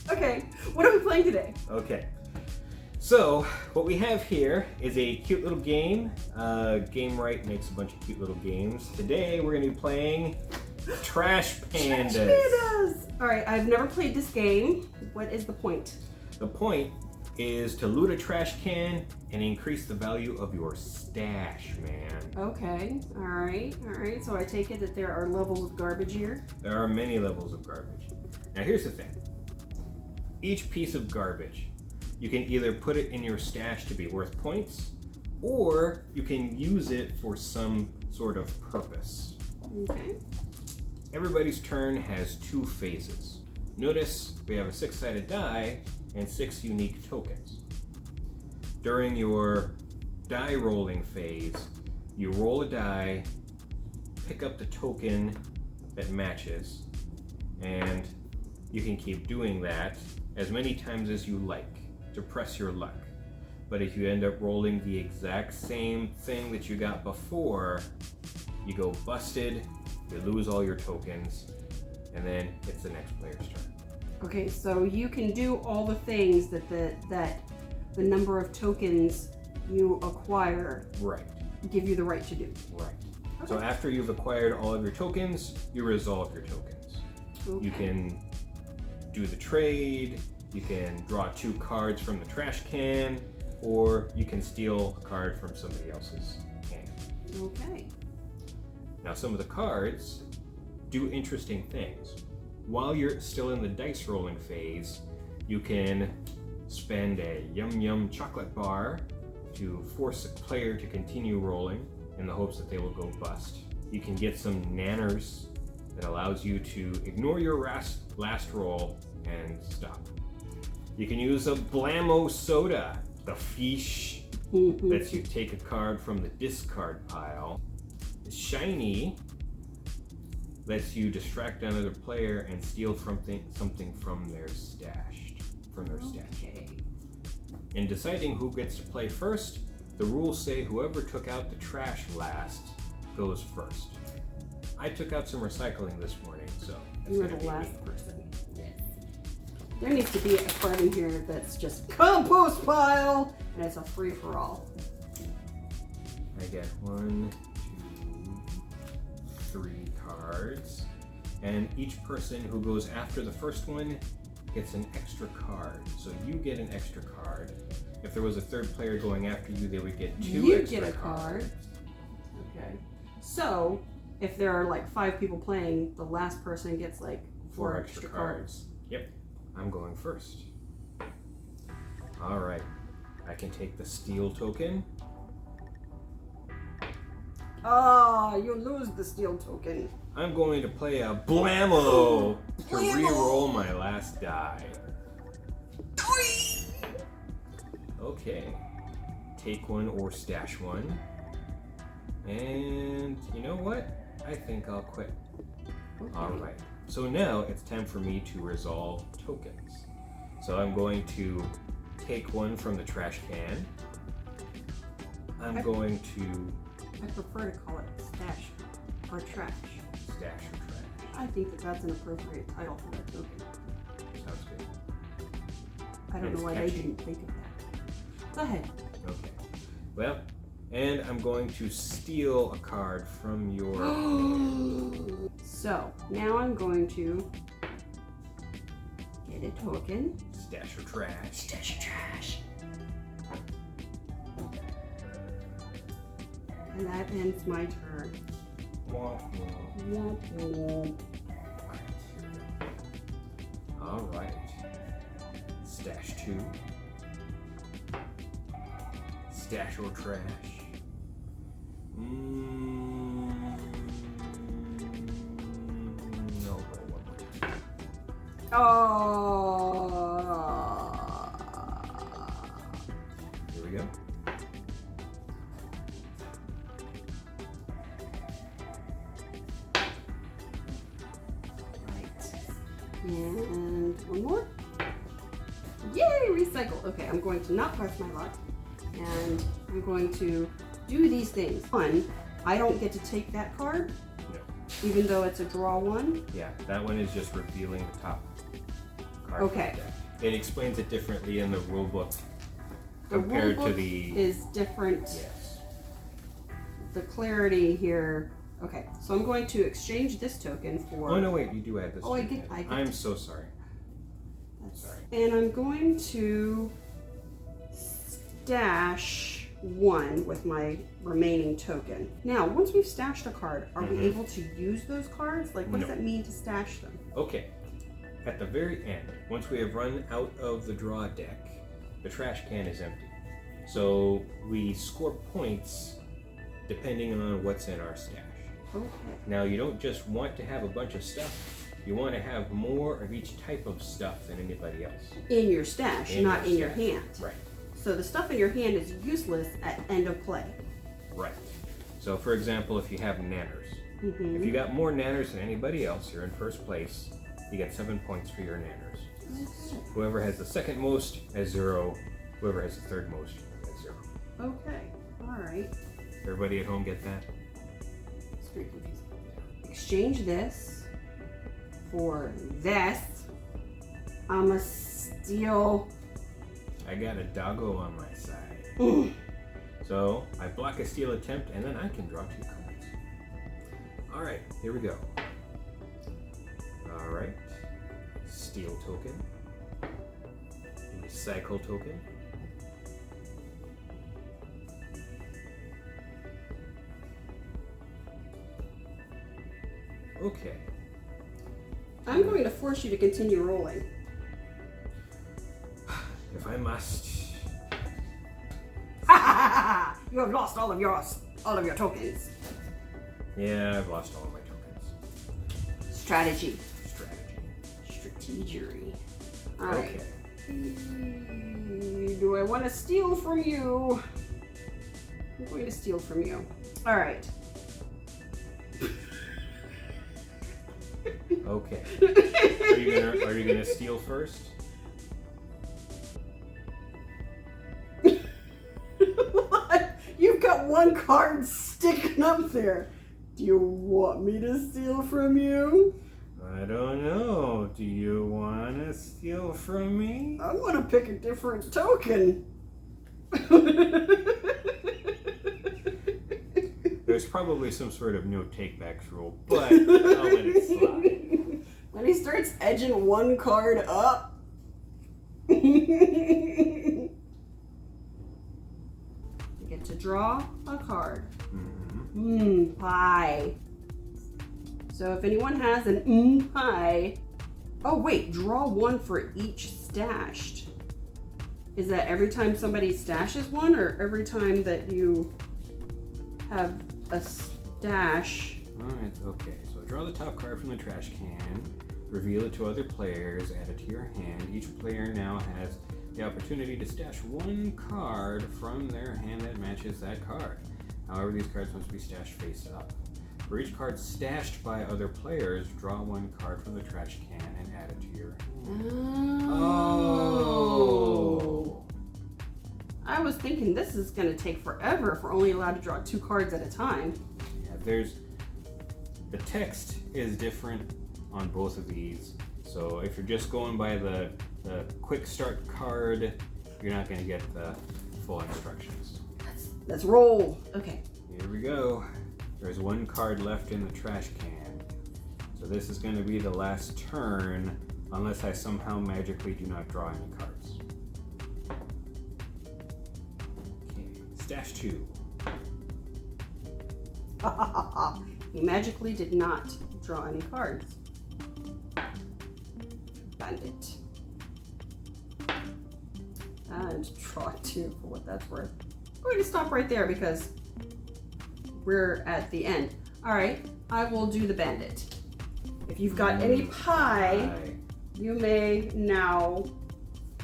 Okay, what are we playing today? Okay. So, what we have here is a cute little game. Gamewright makes a bunch of cute little games. Today, we're going to be playing Trash Pandas. Trash Pandas! Alright, I've never played this game. What is the point? The point is to loot a trash can and increase the value of your stash, man. Okay, alright. So I take it that there are levels of garbage here? There are many levels of garbage. Now, here's the thing. Each piece of garbage, you can either put it in your stash to be worth points, or you can use it for some sort of purpose. Okay. Everybody's turn has 2 phases. Notice we have a 6-sided die and 6 unique tokens. During your die rolling phase, you roll a die, pick up the token that matches, and you can keep doing that as many times as you like to press your luck. But if you end up rolling the exact same thing that you got before, you go busted, you lose all your tokens, and then it's the next player's turn. Okay, so you can do all the things that the number of tokens you acquire Right. give you the right to do. Right. Okay. So after you've acquired all of your tokens, you resolve your tokens. Okay. You can do the trade, you can draw 2 cards from the trash can, or you can steal a card from somebody else's hand. Okay. Now, some of the cards do interesting things. While you're still in the dice rolling phase, you can spend a yum yum chocolate bar to force a player to continue rolling in the hopes that they will go bust. You can get some nanners that allows you to ignore your last roll and stop. You can use a Blammo soda, the fish lets you take a card from the discard pile. The shiny lets you distract another player and steal something from their stash. Okay. In deciding who gets to play first, the rules say whoever took out the trash last goes first. I took out some recycling this morning, so You were the last person. Yes. There needs to be a card in here that's just compost pile, and it's a free-for-all. I get 1, 2, 3 cards, and each person who goes after the first one gets an extra card. So you get an extra card. If there was a third player going after you, they would get 2 You extra get a card. Okay. So, if there are like 5 people playing, the last person gets like 4 extra cards. Yep. I'm going first. Alright. I can take the steal token. Oh, you lose the steal token. I'm going to play a Blammo to Blammo! re-roll my last die. Okay. Take 1 or stash 1. And you know what? I think I'll quit. Okay. Alright. So now it's time for me to resolve tokens. So I'm going to take 1 from the trash can. I'm going to I prefer to call it stash or trash. stash or trash. I think that that's an appropriate title for that token. Sounds good. I don't It's know why catchy. they didn't think of that. Go ahead. Okay. Well, and I'm going to steal a card from your hand. So, now I'm going to get a token. Stash or trash. Stash or trash. And that ends my turn. Womp womp. Womp womp. Alright. Stash 2. Stash or trash. No, roll 1 more time. Here we go. And 1 more. Yay, recycle. Okay, I'm going to not press my luck. And I'm going to do these things. 1, I don't get to take that card, No. even though it's a draw 1. Yeah, that one is just revealing the top card Okay. from the deck. It explains it differently in the rule book The compared rule to book the. is different. Yes. The clarity here. Okay, so I'm going to exchange this token for. Oh no! Wait, you do add this. Oh, I get. I'm so sorry. Sorry. And I'm going to stash 1 with my remaining token. Now, once we've stashed a card, are we able to use those cards? Like, what does that mean to stash them? Okay. At the very end, once we have run out of the draw deck, the trash can is empty. So we score points depending on what's in our stash. Okay. Now, you don't just want to have a bunch of stuff. You want to have more of each type of stuff than anybody else. In your stash, not in your hand. Right. So the stuff in your hand is useless at end of play. Right. So, for example, if you have nanners, if you got more nanners than anybody else, you're in first place. You get 7 points for your nanners. Whoever has the second most has 0. Whoever has the third most has 0. Okay. All right. Everybody at home get that? It's very confusing. Exchange this for this. I'ma steal. I got a doggo on my side. So I block a steal attempt and then I can draw 2 cards. Alright, here we go. Alright. Steal token. Recycle token. Okay. I'm going to force you to continue rolling. If I must. You have lost all of your tokens. Yeah, I've lost all of my tokens. Strategy. Strategy. Strategery. Alright. Okay. Do I want to steal from you? I'm going to steal from you. Alright. Okay. Are you gonna steal first? What? You've got 1 card sticking up there. Do you want me to steal from you? I don't know. Do you want to steal from me? I'm gonna pick a different token. There's probably some sort of no takebacks rule, but I'll let it slide. When he starts edging 1 card up. You get to draw a card. Pie. So if anyone has an pie. Oh wait, draw 1 for each stashed. Is that every time somebody stashes 1 or every time that you have a stash? Alright, okay. So draw the top card from the trash can, reveal it to other players, add it to your hand. Each player now has the opportunity to stash 1 card from their hand that matches that card. However, these cards must be stashed face up. For each card stashed by other players, draw 1 card from the trash can and add it to your hand. Oh. I was thinking this is going to take forever if we're only allowed to draw 2 cards at a time. Yeah, the text is different on both of these. So if you're just going by the quick start card, you're not going to get the full instructions. Let's roll. Okay. Here we go. There's 1 card left in the trash can. So this is going to be the last turn, unless I somehow magically do not draw any cards. Okay, stash 2. He magically did not draw any cards. Bandit. And draw 2 for what that's worth. I'm going to stop right there because we're at the end. Alright, I will do the bandit. If you've got any pie, you may now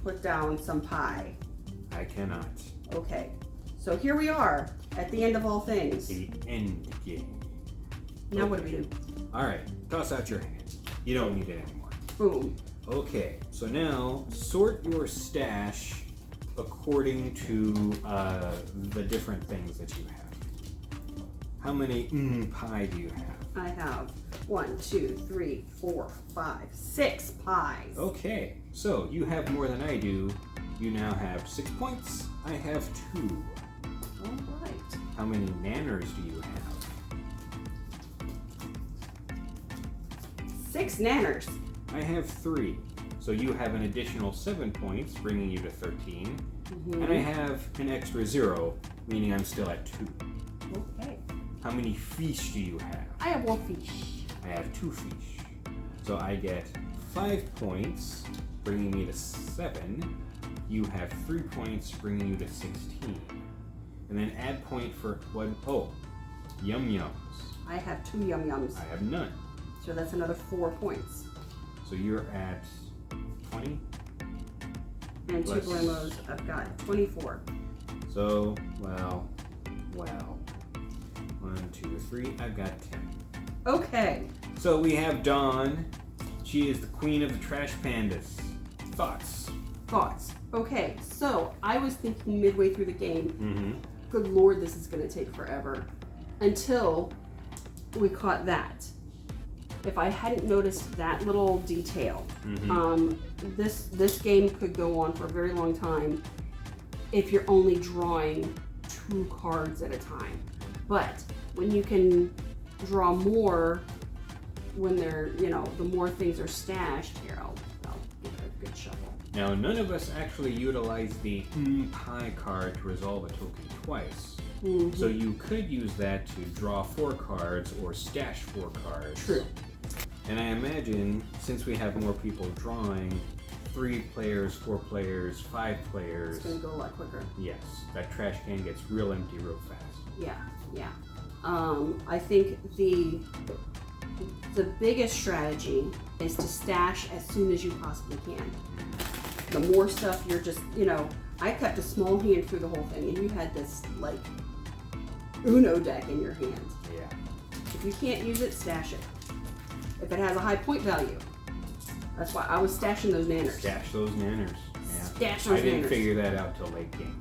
put down some pie. I cannot. Okay, so here we are at the end of all things. The end game. Now what do we do? Alright, toss out your hand. You don't need it anymore. Boom. Okay, so now sort your stash according to the different things that you have. How many pie do you have? I have 1, 2, 3, 4, 5, 6 pies. Okay, so you have more than I do. You now have 6 points. I have 2. All right. How many nanners do you have? 6 nanners. I have 3. So you have an additional 7 points, bringing you to 13. Mm-hmm. And I have an extra 0, meaning I'm still at 2. Okay. How many fish do you have? I have 1 fish. I have 2 fish. So I get 5 points, bringing me to 7. You have 3 points, bringing you to 16. And then add point for one. Oh, yum yums. I have 2 yum yums. I have none. So that's another 4 points. So you're at 20. And 2 Plus- Blamos, I've got 24. So, well. 1, 2, 3. I've got 10. Okay. So we have Dawn. She is the queen of the Trash Pandas. Thoughts? Thoughts. Okay, so I was thinking midway through the game, Mm-hmm. good lord, this is going to take forever. Until we caught that. If I hadn't noticed that little detail, this game could go on for a very long time if you're only drawing 2 cards at a time. But when you can draw more, when they're, the more things are stashed, here, I'll give it a good shuffle. Now, none of us actually utilize the pie card to resolve a token twice. Mm-hmm. So you could use that to draw 4 cards or stash 4 cards. True. And I imagine, since we have more people drawing, 3 players, 4 players, 5 players. It's going to go a lot quicker. Yes, that trash can gets real empty real fast. Yeah. I think the biggest strategy is to stash as soon as you possibly can. The more stuff you're just, I kept a small hand through the whole thing, and you had this, like, Uno deck in your hand. Yeah. If you can't use it, stash it. If it has a high point value. That's why I was stashing those nanners. Stash those nanners. Yeah. Stash those I didn't nanners. figure that out till late game.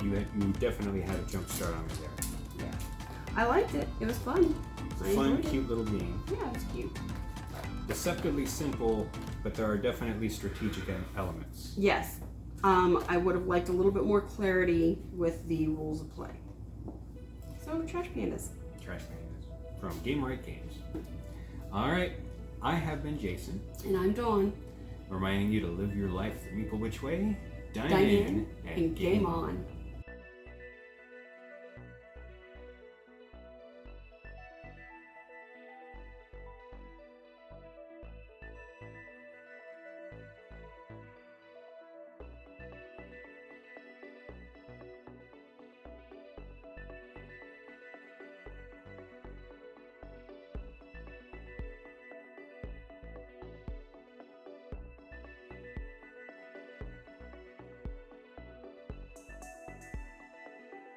You definitely had a jump start on me there. Yeah. I liked it. It was fun. It's I a fun, enjoyed it. cute little game. Yeah, it was cute. Deceptively simple, but there are definitely strategic elements. Yes. I would have liked a little bit more clarity with the rules of play. So, Trash Pandas. Trash Pandas from Gamewright Games. All right, I have been Jason, And I'm Dawn. reminding you to live your life the Meeple Which Way? Dine Dine in in and game on.